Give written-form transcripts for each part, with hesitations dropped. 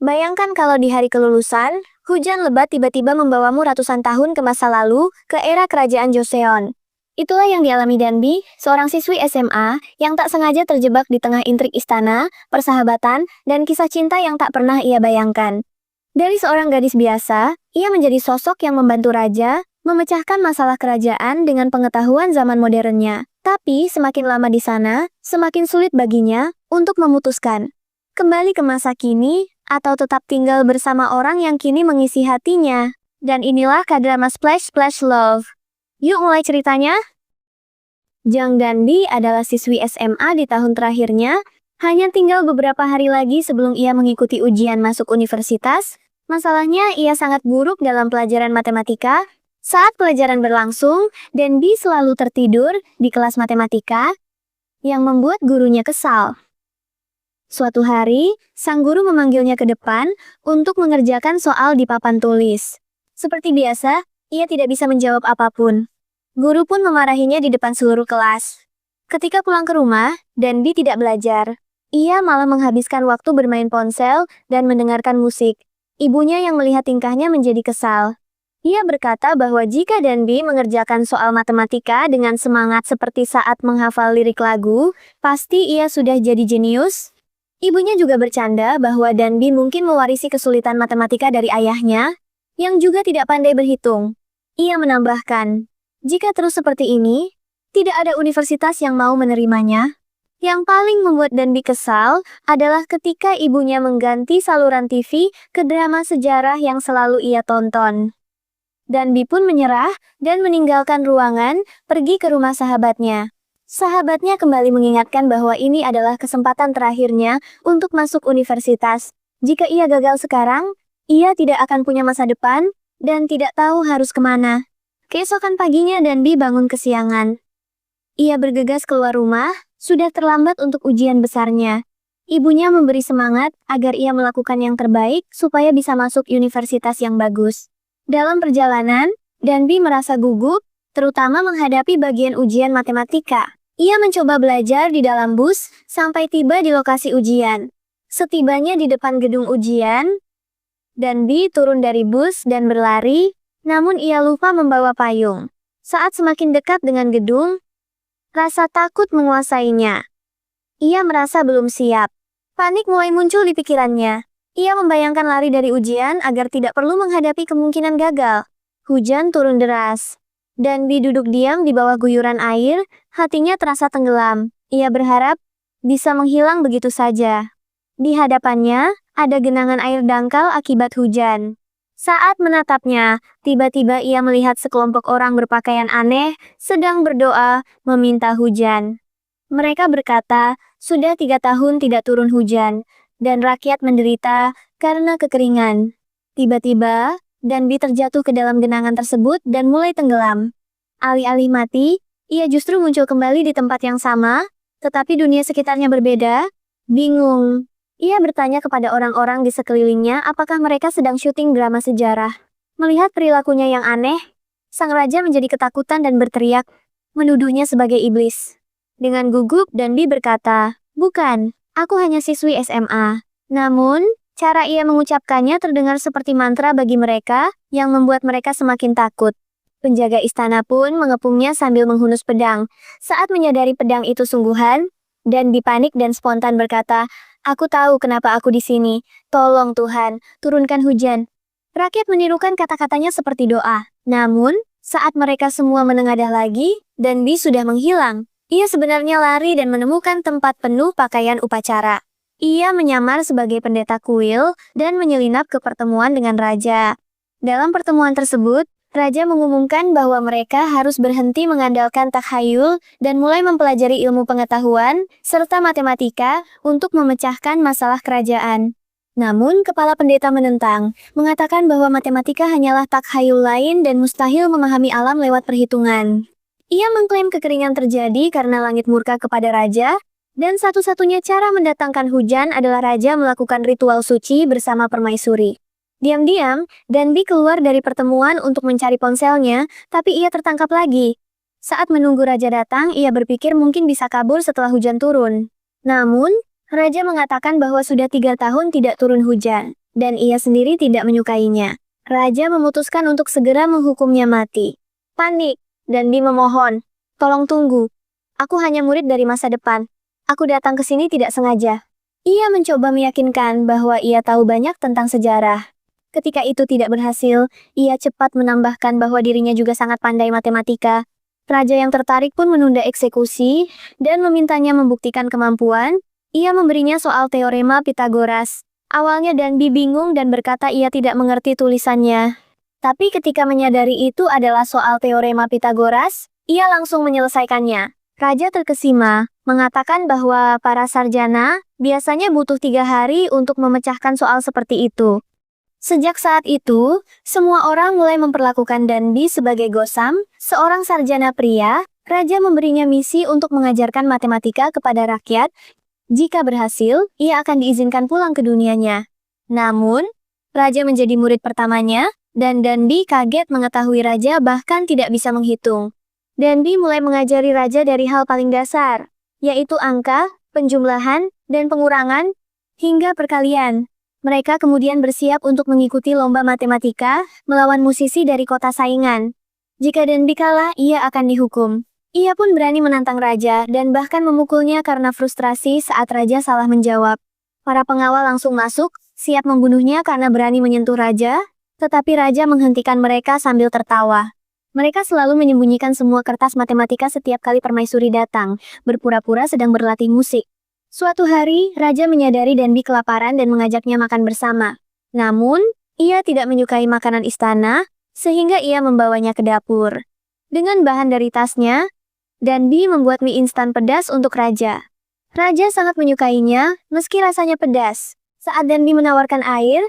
Bayangkan kalau di hari kelulusan, hujan lebat tiba-tiba membawamu ratusan tahun ke masa lalu, ke era kerajaan Joseon. Itulah yang dialami Danbi, seorang siswi SMA yang tak sengaja terjebak di tengah intrik istana, persahabatan, dan kisah cinta yang tak pernah ia bayangkan. Dari seorang gadis biasa, ia menjadi sosok yang membantu raja, memecahkan masalah kerajaan dengan pengetahuan zaman modernnya. Tapi semakin lama di sana, semakin sulit baginya untuk memutuskan. Kembali ke masa kini, atau tetap tinggal bersama orang yang kini mengisi hatinya. Dan inilah K-drama Splash Splash Love. Yuk mulai ceritanya. Jang Danbi adalah siswi SMA di tahun terakhirnya, hanya tinggal beberapa hari lagi sebelum ia mengikuti ujian masuk universitas. Masalahnya ia sangat buruk dalam pelajaran matematika. Saat pelajaran berlangsung, Danbi selalu tertidur di kelas matematika, yang membuat gurunya kesal. Suatu hari, sang guru memanggilnya ke depan untuk mengerjakan soal di papan tulis. Seperti biasa, ia tidak bisa menjawab apapun. Guru pun memarahinya di depan seluruh kelas. Ketika pulang ke rumah, Danbi tidak belajar. Ia malah menghabiskan waktu bermain ponsel dan mendengarkan musik. Ibunya yang melihat tingkahnya menjadi kesal. Ia berkata bahwa jika Danbi mengerjakan soal matematika dengan semangat seperti saat menghafal lirik lagu, pasti ia sudah jadi jenius. Ibunya juga bercanda bahwa Danbi mungkin mewarisi kesulitan matematika dari ayahnya, yang juga tidak pandai berhitung. Ia menambahkan, jika terus seperti ini, tidak ada universitas yang mau menerimanya. Yang paling membuat Danbi kesal adalah ketika ibunya mengganti saluran TV ke drama sejarah yang selalu ia tonton. Danbi pun menyerah dan meninggalkan ruangan, pergi ke rumah sahabatnya. Sahabatnya kembali mengingatkan bahwa ini adalah kesempatan terakhirnya untuk masuk universitas. Jika ia gagal sekarang, ia tidak akan punya masa depan, dan tidak tahu harus kemana. Keesokan paginya Danbi bangun kesiangan. Ia bergegas keluar rumah, sudah terlambat untuk ujian besarnya. Ibunya memberi semangat agar ia melakukan yang terbaik supaya bisa masuk universitas yang bagus. Dalam perjalanan, Danbi merasa gugup, terutama menghadapi bagian ujian matematika. Ia mencoba belajar di dalam bus, sampai tiba di lokasi ujian. Setibanya di depan gedung ujian, Danbi turun dari bus dan berlari, namun ia lupa membawa payung. Saat semakin dekat dengan gedung, rasa takut menguasainya. Ia merasa belum siap. Panik mulai muncul di pikirannya. Ia membayangkan lari dari ujian agar tidak perlu menghadapi kemungkinan gagal. Hujan turun deras. Danbi duduk diam di bawah guyuran air, hatinya terasa tenggelam. Ia berharap bisa menghilang begitu saja. Di hadapannya, ada genangan air dangkal akibat hujan. Saat menatapnya, tiba-tiba ia melihat sekelompok orang berpakaian aneh, sedang berdoa, meminta hujan. Mereka berkata, sudah 3 tahun tidak turun hujan, dan rakyat menderita karena kekeringan. Tiba-tiba, Danbi terjatuh ke dalam genangan tersebut dan mulai tenggelam. Alih-alih mati, ia justru muncul kembali di tempat yang sama, tetapi dunia sekitarnya berbeda. Bingung. Ia bertanya kepada orang-orang di sekelilingnya apakah mereka sedang syuting drama sejarah. Melihat perilakunya yang aneh, sang raja menjadi ketakutan dan berteriak, menuduhnya sebagai iblis. Dengan gugup, Danbi berkata, bukan, aku hanya siswi SMA. Namun, cara ia mengucapkannya terdengar seperti mantra bagi mereka, yang membuat mereka semakin takut. Penjaga istana pun mengepungnya sambil menghunus pedang. Saat menyadari pedang itu sungguhan, Danbi panik dan spontan berkata, aku tahu kenapa aku di sini. Tolong Tuhan, turunkan hujan. Rakyat menirukan kata-katanya seperti doa. Namun, saat mereka semua menengadah lagi, Danbi sudah menghilang. Ia sebenarnya lari dan menemukan tempat penuh pakaian upacara. Ia menyamar sebagai pendeta kuil dan menyelinap ke pertemuan dengan raja. Dalam pertemuan tersebut, raja mengumumkan bahwa mereka harus berhenti mengandalkan takhayul dan mulai mempelajari ilmu pengetahuan serta matematika untuk memecahkan masalah kerajaan. Namun, kepala pendeta menentang, mengatakan bahwa matematika hanyalah takhayul lain dan mustahil memahami alam lewat perhitungan. Ia mengklaim kekeringan terjadi karena langit murka kepada raja, dan satu-satunya cara mendatangkan hujan adalah raja melakukan ritual suci bersama permaisuri. Diam-diam, Danbi keluar dari pertemuan untuk mencari ponselnya, tapi ia tertangkap lagi. Saat menunggu raja datang, ia berpikir mungkin bisa kabur setelah hujan turun. Namun, raja mengatakan bahwa sudah 3 tahun tidak turun hujan. dan ia sendiri tidak menyukainya. Raja memutuskan untuk segera menghukumnya mati. Panik, Danbi memohon, "Tolong tunggu. Aku hanya murid dari masa depan. Aku datang ke sini tidak sengaja." Ia mencoba meyakinkan bahwa ia tahu banyak tentang sejarah. Ketika itu tidak berhasil, ia cepat menambahkan bahwa dirinya juga sangat pandai matematika. Raja yang tertarik pun menunda eksekusi dan memintanya membuktikan kemampuan. Ia memberinya soal teorema Pythagoras. Awalnya Danbi bingung dan berkata ia tidak mengerti tulisannya. Tapi ketika menyadari itu adalah soal teorema Pythagoras, ia langsung menyelesaikannya. Raja terkesima, mengatakan bahwa para sarjana biasanya butuh 3 hari untuk memecahkan soal seperti itu. Sejak saat itu, semua orang mulai memperlakukan Danbi sebagai Gosam, seorang sarjana pria. Raja memberinya misi untuk mengajarkan matematika kepada rakyat. Jika berhasil, ia akan diizinkan pulang ke dunianya. Namun, Raja menjadi murid pertamanya, dan Danbi kaget mengetahui Raja bahkan tidak bisa menghitung. Danbi mulai mengajari Raja dari hal paling dasar, yaitu angka, penjumlahan, dan pengurangan, hingga perkalian. Mereka kemudian bersiap untuk mengikuti lomba matematika, melawan musisi dari kota saingan. Jika Danbi kalah, ia akan dihukum. Ia pun berani menantang Raja dan bahkan memukulnya karena frustrasi saat Raja salah menjawab. Para pengawal langsung masuk, siap membunuhnya karena berani menyentuh Raja, tetapi Raja menghentikan mereka sambil tertawa. Mereka selalu menyembunyikan semua kertas matematika setiap kali permaisuri datang, berpura-pura sedang berlatih musik. Suatu hari, Raja menyadari Danbi kelaparan dan mengajaknya makan bersama. Namun, ia tidak menyukai makanan istana, sehingga ia membawanya ke dapur. Dengan bahan dari tasnya, Danbi membuat mie instan pedas untuk Raja. Raja sangat menyukainya, meski rasanya pedas. Saat Danbi menawarkan air,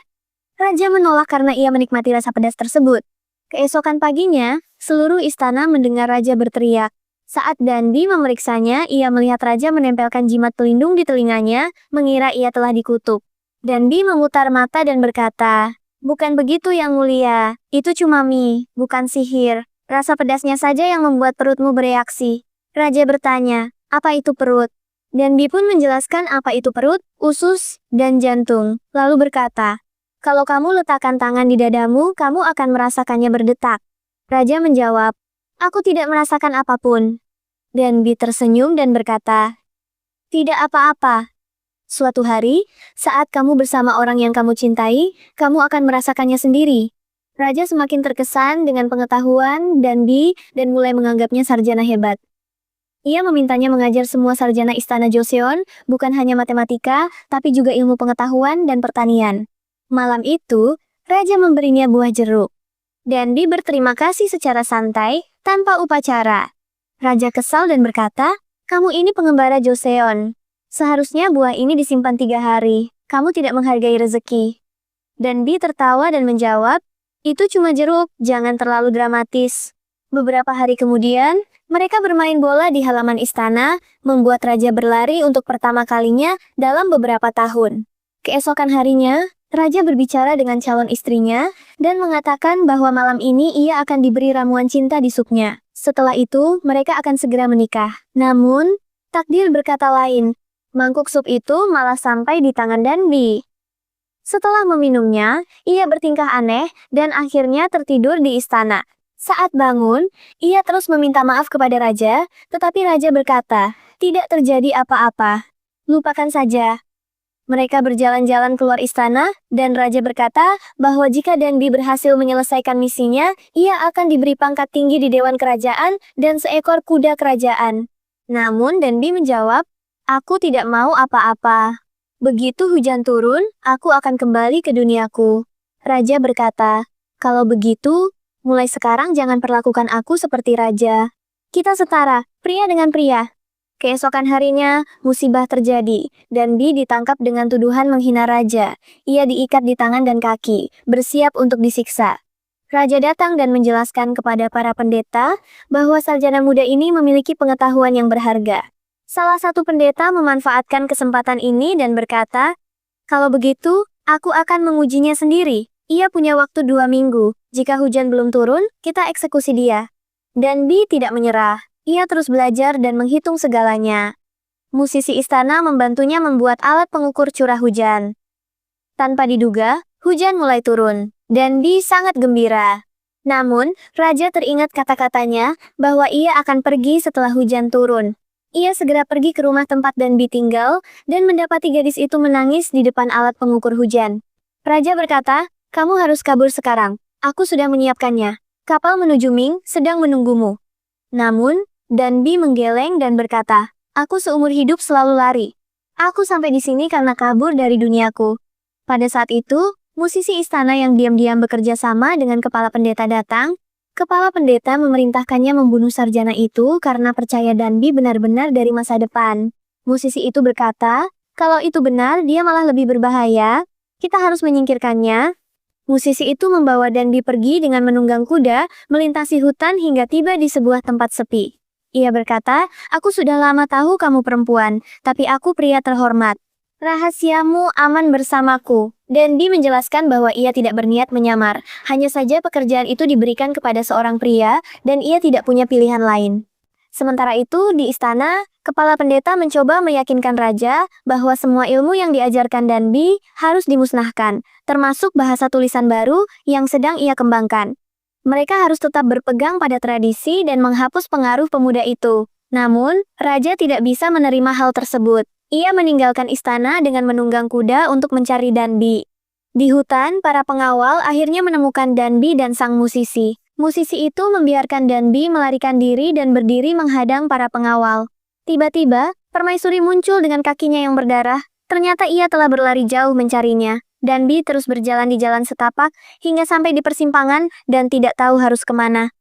Raja menolak karena ia menikmati rasa pedas tersebut. Keesokan paginya, seluruh istana mendengar Raja berteriak. Saat Danbi memeriksanya, ia melihat Raja menempelkan jimat pelindung di telinganya, mengira ia telah dikutuk. Danbi memutar mata dan berkata, "Bukan begitu yang mulia, itu cuma mie, bukan sihir. Rasa pedasnya saja yang membuat perutmu bereaksi." Raja bertanya, "Apa itu perut?" Danbi pun menjelaskan apa itu perut, usus, dan jantung, lalu berkata, "Kalau kamu letakkan tangan di dadamu, kamu akan merasakannya berdetak." Raja menjawab, "Aku tidak merasakan apapun." Danbi tersenyum dan berkata, "Tidak apa-apa. Suatu hari, saat kamu bersama orang yang kamu cintai, kamu akan merasakannya sendiri." Raja semakin terkesan dengan pengetahuan Danbi dan mulai menganggapnya sarjana hebat. Ia memintanya mengajar semua sarjana istana Joseon, bukan hanya matematika, tapi juga ilmu pengetahuan dan pertanian. Malam itu, Raja memberinya buah jeruk. Danbi berterima kasih secara santai, tanpa upacara. Raja kesal dan berkata, "Kamu ini pengembara Joseon. Seharusnya buah ini disimpan 3 hari. Kamu tidak menghargai rezeki." Danbi tertawa dan menjawab, "Itu cuma jeruk, jangan terlalu dramatis." Beberapa hari kemudian, mereka bermain bola di halaman istana, membuat Raja berlari untuk pertama kalinya dalam beberapa tahun. Keesokan harinya, Raja berbicara dengan calon istrinya, dan mengatakan bahwa malam ini ia akan diberi ramuan cinta di supnya. Setelah itu, mereka akan segera menikah. Namun, takdir berkata lain. Mangkuk sup itu malah sampai di tangan Danbi. Setelah meminumnya, ia bertingkah aneh, dan akhirnya tertidur di istana. Saat bangun, ia terus meminta maaf kepada Raja, tetapi Raja berkata, "Tidak terjadi apa-apa. Lupakan saja." Mereka berjalan-jalan keluar istana, dan Raja berkata bahwa jika Danbi berhasil menyelesaikan misinya, ia akan diberi pangkat tinggi di Dewan Kerajaan dan seekor kuda kerajaan. Namun Danbi menjawab, "Aku tidak mau apa-apa. Begitu hujan turun, aku akan kembali ke duniaku." Raja berkata, "Kalau begitu, mulai sekarang jangan perlakukan aku seperti raja. Kita setara, pria dengan pria." Keesokan harinya, musibah terjadi. Danbi ditangkap dengan tuduhan menghina raja. Ia diikat di tangan dan kaki, bersiap untuk disiksa. Raja datang dan menjelaskan kepada para pendeta bahwa sarjana muda ini memiliki pengetahuan yang berharga. Salah satu pendeta memanfaatkan kesempatan ini dan berkata, "Kalau begitu, aku akan mengujinya sendiri. Ia punya waktu 2 minggu. Jika hujan belum turun, kita eksekusi dia." Danbi tidak menyerah. Ia terus belajar dan menghitung segalanya. Musisi istana membantunya membuat alat pengukur curah hujan. Tanpa diduga, Hujan mulai turun. Danbi sangat gembira. Namun, Raja teringat kata-katanya bahwa ia akan pergi setelah hujan turun. Ia segera pergi ke rumah tempat Danbi tinggal dan mendapati gadis itu menangis di depan alat pengukur hujan. Raja berkata, "Kamu harus kabur sekarang. Aku sudah menyiapkannya. Kapal menuju Ming sedang menunggumu." Namun, Danbi menggeleng dan berkata, "Aku seumur hidup selalu lari. Aku sampai di sini karena kabur dari duniaku." Pada saat itu, musisi istana yang diam-diam bekerja sama dengan kepala pendeta datang. Kepala pendeta memerintahkannya membunuh sarjana itu karena percaya Danbi benar-benar dari masa depan. Musisi itu berkata, "Kalau itu benar, dia malah lebih berbahaya. Kita harus menyingkirkannya." Musisi itu membawa Danbi pergi dengan menunggang kuda, melintasi hutan hingga tiba di sebuah tempat sepi. Ia berkata, "Aku sudah lama tahu kamu perempuan, tapi aku pria terhormat. Rahasiamu aman bersamaku." Danbi menjelaskan bahwa ia tidak berniat menyamar, hanya saja pekerjaan itu diberikan kepada seorang pria, dan ia tidak punya pilihan lain. Sementara itu, di istana, kepala pendeta mencoba meyakinkan raja bahwa semua ilmu yang diajarkan Danbi harus dimusnahkan, termasuk bahasa tulisan baru yang sedang ia kembangkan. Mereka harus tetap berpegang pada tradisi dan menghapus pengaruh pemuda itu. Namun, raja tidak bisa menerima hal tersebut. Ia meninggalkan istana dengan menunggang kuda untuk mencari Danbi. Di hutan, para pengawal akhirnya menemukan Danbi dan sang musisi. Musisi itu membiarkan Danbi melarikan diri dan berdiri menghadang para pengawal. Tiba-tiba, permaisuri muncul dengan kakinya yang berdarah. Ternyata ia telah berlari jauh mencarinya. Danbi terus berjalan di jalan setapak hingga sampai di persimpangan dan tidak tahu harus kemana.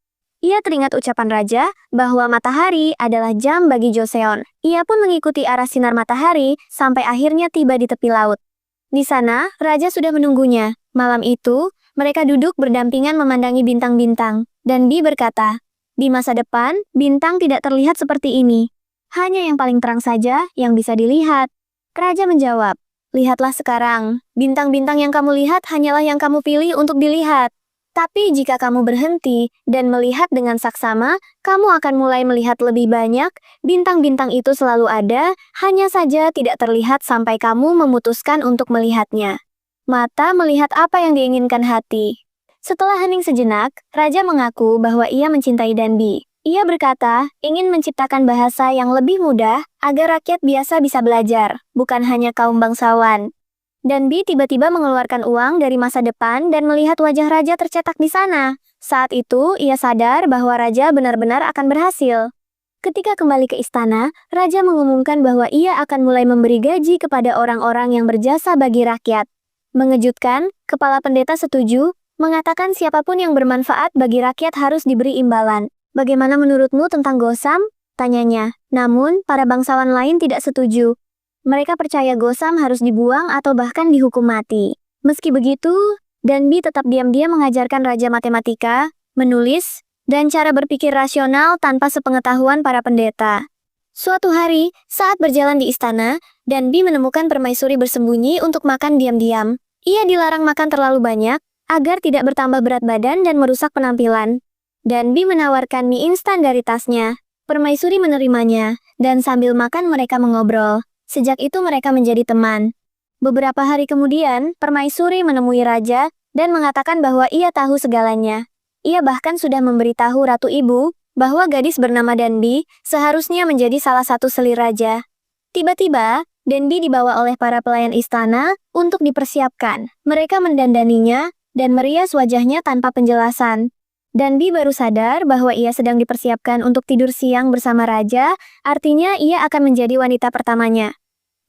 Ia teringat ucapan raja bahwa matahari adalah jam bagi Joseon. Ia pun mengikuti arah sinar matahari sampai akhirnya tiba di tepi laut. Di sana, raja sudah menunggunya. Malam itu, mereka duduk berdampingan memandangi bintang-bintang. Danbi berkata, "Di masa depan, bintang tidak terlihat seperti ini. Hanya yang paling terang saja yang bisa dilihat." Raja menjawab, "Lihatlah sekarang. Bintang-bintang yang kamu lihat hanyalah yang kamu pilih untuk dilihat. Tapi jika kamu berhenti dan melihat dengan saksama, kamu akan mulai melihat lebih banyak. Bintang-bintang itu selalu ada, hanya saja tidak terlihat sampai kamu memutuskan untuk melihatnya. Mata melihat apa yang diinginkan hati." Setelah hening sejenak, raja mengaku bahwa ia mencintai Danbi. Ia berkata, ingin menciptakan bahasa yang lebih mudah agar rakyat biasa bisa belajar, bukan hanya kaum bangsawan. Danbi tiba-tiba mengeluarkan uang dari masa depan dan melihat wajah raja tercetak di sana. Saat itu, ia sadar bahwa raja benar-benar akan berhasil. Ketika kembali ke istana, raja mengumumkan bahwa ia akan mulai memberi gaji kepada orang-orang yang berjasa bagi rakyat. Mengejutkan, kepala pendeta setuju, mengatakan siapapun yang bermanfaat bagi rakyat harus diberi imbalan. "Bagaimana menurutmu tentang Gosam?" tanyanya. Namun, para bangsawan lain tidak setuju. Mereka percaya Gosam harus dibuang atau bahkan dihukum mati. Meski begitu, Danbi tetap diam-diam mengajarkan raja matematika, menulis, dan cara berpikir rasional tanpa sepengetahuan para pendeta. Suatu hari, saat berjalan di istana, Danbi menemukan permaisuri bersembunyi untuk makan diam-diam. Ia dilarang makan terlalu banyak, agar tidak bertambah berat badan dan merusak penampilan. Danbi menawarkan mie instan dari tasnya. Permaisuri menerimanya, dan sambil makan mereka mengobrol. Sejak itu mereka menjadi teman. Beberapa hari kemudian, permaisuri menemui raja dan mengatakan bahwa ia tahu segalanya. Ia bahkan sudah memberitahu Ratu Ibu bahwa gadis bernama Danbi seharusnya menjadi salah satu seli raja. Tiba-tiba, Danbi dibawa oleh para pelayan istana untuk dipersiapkan. Mereka mendandaninya dan merias wajahnya tanpa penjelasan. Danbi baru sadar bahwa ia sedang dipersiapkan untuk tidur siang bersama raja, artinya ia akan menjadi wanita pertamanya.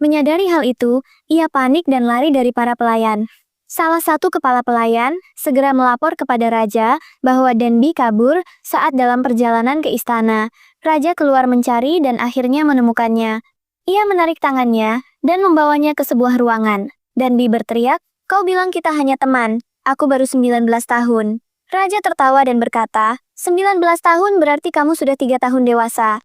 Menyadari hal itu, ia panik dan lari dari para pelayan. Salah satu kepala pelayan segera melapor kepada raja bahwa Danbi kabur saat dalam perjalanan ke istana. Raja keluar mencari dan akhirnya menemukannya. Ia menarik tangannya dan membawanya ke sebuah ruangan. Danbi berteriak, "Kau bilang kita hanya teman. Aku baru 19 tahun. Raja tertawa dan berkata, 19 tahun berarti kamu sudah 3 tahun dewasa.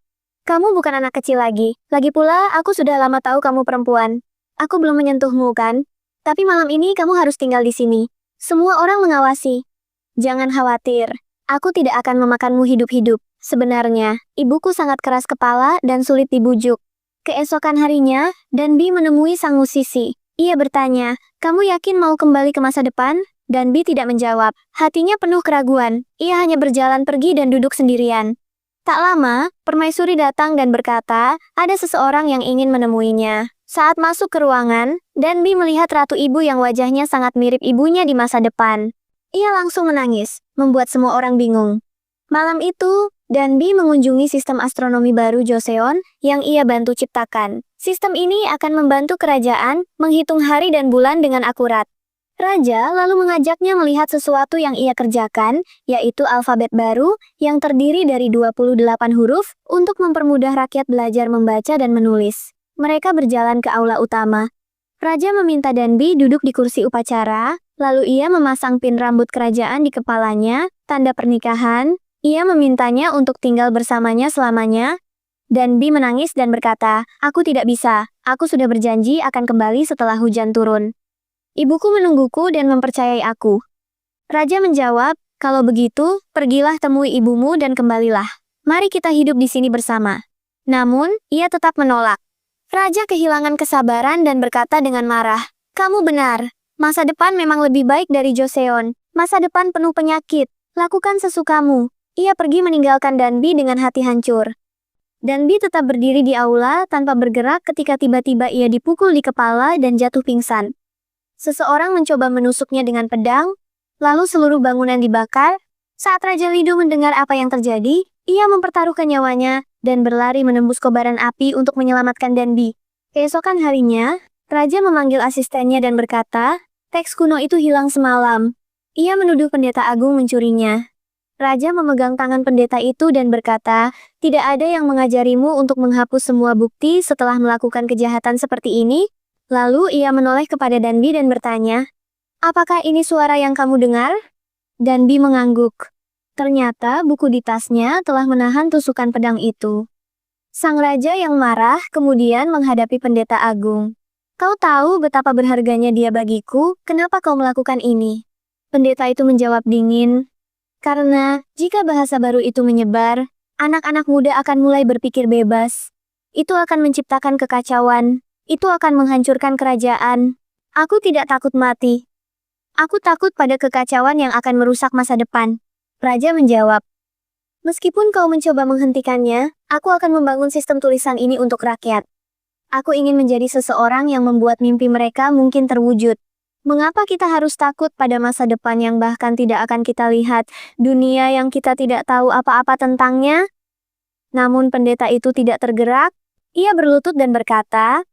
Kamu bukan anak kecil lagi. Lagi pula, aku sudah lama tahu kamu perempuan. Aku belum menyentuhmu kan? Tapi malam ini kamu harus tinggal di sini. Semua orang mengawasi. Jangan khawatir. Aku tidak akan memakanmu hidup-hidup. Sebenarnya, ibuku sangat keras kepala dan sulit dibujuk." Keesokan harinya, Danbi menemui sang musisi. Ia bertanya, Kamu yakin mau kembali ke masa depan? Danbi tidak menjawab. Hatinya penuh keraguan. Ia hanya berjalan pergi dan duduk sendirian. Tak lama, permaisuri datang dan berkata, ada seseorang yang ingin menemuinya. Saat masuk ke ruangan, Danbi melihat ratu ibu yang wajahnya sangat mirip ibunya di masa depan. Ia langsung menangis, membuat semua orang bingung. Malam itu, Danbi mengunjungi sistem astronomi baru Joseon yang ia bantu ciptakan. Sistem ini akan membantu kerajaan menghitung hari dan bulan dengan akurat. Raja lalu mengajaknya melihat sesuatu yang ia kerjakan, yaitu alfabet baru yang terdiri dari 28 huruf untuk mempermudah rakyat belajar membaca dan menulis. Mereka berjalan ke aula utama. Raja meminta Danbi duduk di kursi upacara, lalu ia memasang pin rambut kerajaan di kepalanya, tanda pernikahan. Ia memintanya untuk tinggal bersamanya selamanya. Danbi menangis dan berkata, aku tidak bisa, aku sudah berjanji akan kembali setelah hujan turun. Ibuku menungguku dan mempercayai aku. Raja menjawab, kalau begitu, pergilah temui ibumu dan kembalilah. Mari kita hidup di sini bersama. Namun, ia tetap menolak. Raja kehilangan kesabaran dan berkata dengan marah, kamu benar, masa depan memang lebih baik dari Joseon. Masa depan penuh penyakit, lakukan sesukamu. Ia pergi meninggalkan Danbi dengan hati hancur. Danbi tetap berdiri di aula tanpa bergerak ketika tiba-tiba ia dipukul di kepala dan jatuh pingsan. Seseorang mencoba menusuknya dengan pedang, lalu seluruh bangunan dibakar. Saat Raja Lido mendengar apa yang terjadi, ia mempertaruhkan nyawanya dan berlari menembus kobaran api untuk menyelamatkan Danbi. Keesokan harinya, Raja memanggil asistennya dan berkata, teks kuno itu hilang semalam. Ia menuduh pendeta agung mencurinya. Raja memegang tangan pendeta itu dan berkata, tidak ada yang mengajarimu untuk menghapus semua bukti setelah melakukan kejahatan seperti ini. Lalu ia menoleh kepada Danbi dan bertanya, apakah ini suara yang kamu dengar? Danbi mengangguk. Ternyata buku di tasnya telah menahan tusukan pedang itu. Sang raja yang marah kemudian menghadapi pendeta agung. Kau tahu betapa berharganya dia bagiku, kenapa kau melakukan ini? Pendeta itu menjawab dingin, karena jika bahasa baru itu menyebar, anak-anak muda akan mulai berpikir bebas. Itu akan menciptakan kekacauan. Itu akan menghancurkan kerajaan. Aku tidak takut mati. Aku takut pada kekacauan yang akan merusak masa depan. Raja menjawab, meskipun kau mencoba menghentikannya, aku akan membangun sistem tulisan ini untuk rakyat. Aku ingin menjadi seseorang yang membuat mimpi mereka mungkin terwujud. Mengapa kita harus takut pada masa depan yang bahkan tidak akan kita lihat, dunia yang kita tidak tahu apa-apa tentangnya? Namun pendeta itu tidak tergerak. Ia berlutut dan berkata,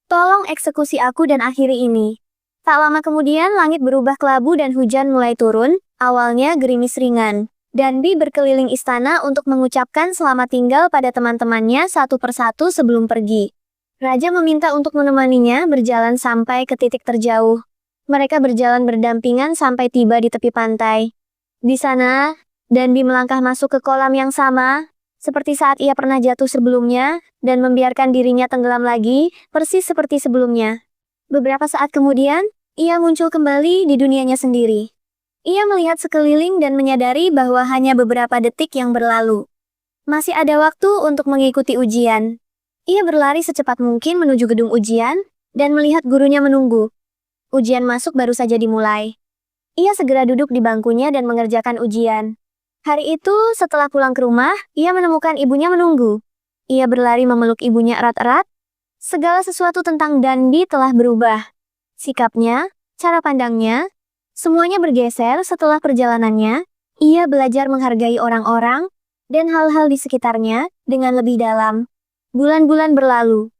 tolong eksekusi aku dan akhiri ini. Tak lama kemudian langit berubah kelabu dan hujan mulai turun, awalnya gerimis ringan. Danbi berkeliling istana untuk mengucapkan selamat tinggal pada teman-temannya satu persatu sebelum pergi. Raja meminta untuk menemaninya berjalan sampai ke titik terjauh. Mereka berjalan berdampingan sampai tiba di tepi pantai. Di sana, Danbi melangkah masuk ke kolam yang sama, seperti saat ia pernah jatuh sebelumnya, dan membiarkan dirinya tenggelam lagi, persis seperti sebelumnya. Beberapa saat kemudian, ia muncul kembali di dunianya sendiri. Ia melihat sekeliling dan menyadari bahwa hanya beberapa detik yang berlalu. Masih ada waktu untuk mengikuti ujian. Ia berlari secepat mungkin menuju gedung ujian, dan melihat gurunya menunggu. Ujian masuk baru saja dimulai. Ia segera duduk di bangkunya dan mengerjakan ujian. Hari itu, setelah pulang ke rumah, ia menemukan ibunya menunggu. Ia berlari memeluk ibunya erat-erat. Segala sesuatu tentang Danbi telah berubah. Sikapnya, cara pandangnya, semuanya bergeser setelah perjalanannya. Ia belajar menghargai orang-orang dan hal-hal di sekitarnya dengan lebih dalam. Bulan-bulan berlalu.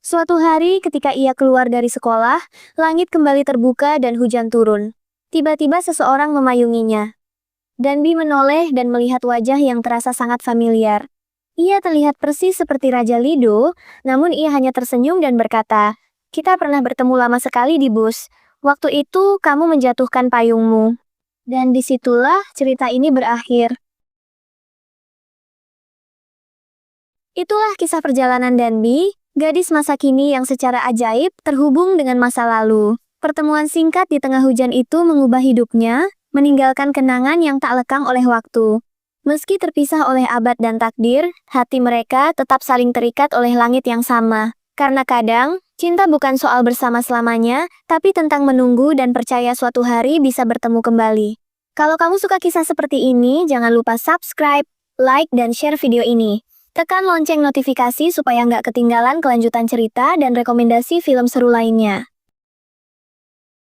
Suatu hari ketika ia keluar dari sekolah, langit kembali terbuka dan hujan turun. Tiba-tiba seseorang memayunginya. Danbi menoleh dan melihat wajah yang terasa sangat familiar. Ia terlihat persis seperti Raja Lido, namun ia hanya tersenyum dan berkata, kita pernah bertemu lama sekali di bus. Waktu itu kamu menjatuhkan payungmu. Dan disitulah cerita ini berakhir. Itulah kisah perjalanan Danbi, gadis masa kini yang secara ajaib terhubung dengan masa lalu. Pertemuan singkat di tengah hujan itu mengubah hidupnya, meninggalkan kenangan yang tak lekang oleh waktu. Meski terpisah oleh abad dan takdir, hati mereka tetap saling terikat oleh langit yang sama. Karena kadang, Cinta bukan soal bersama selamanya, tapi tentang menunggu dan percaya suatu hari bisa bertemu kembali. Kalau kamu suka kisah seperti ini, jangan lupa subscribe, like, dan share video ini. Tekan lonceng notifikasi supaya nggak ketinggalan kelanjutan cerita dan rekomendasi film seru lainnya.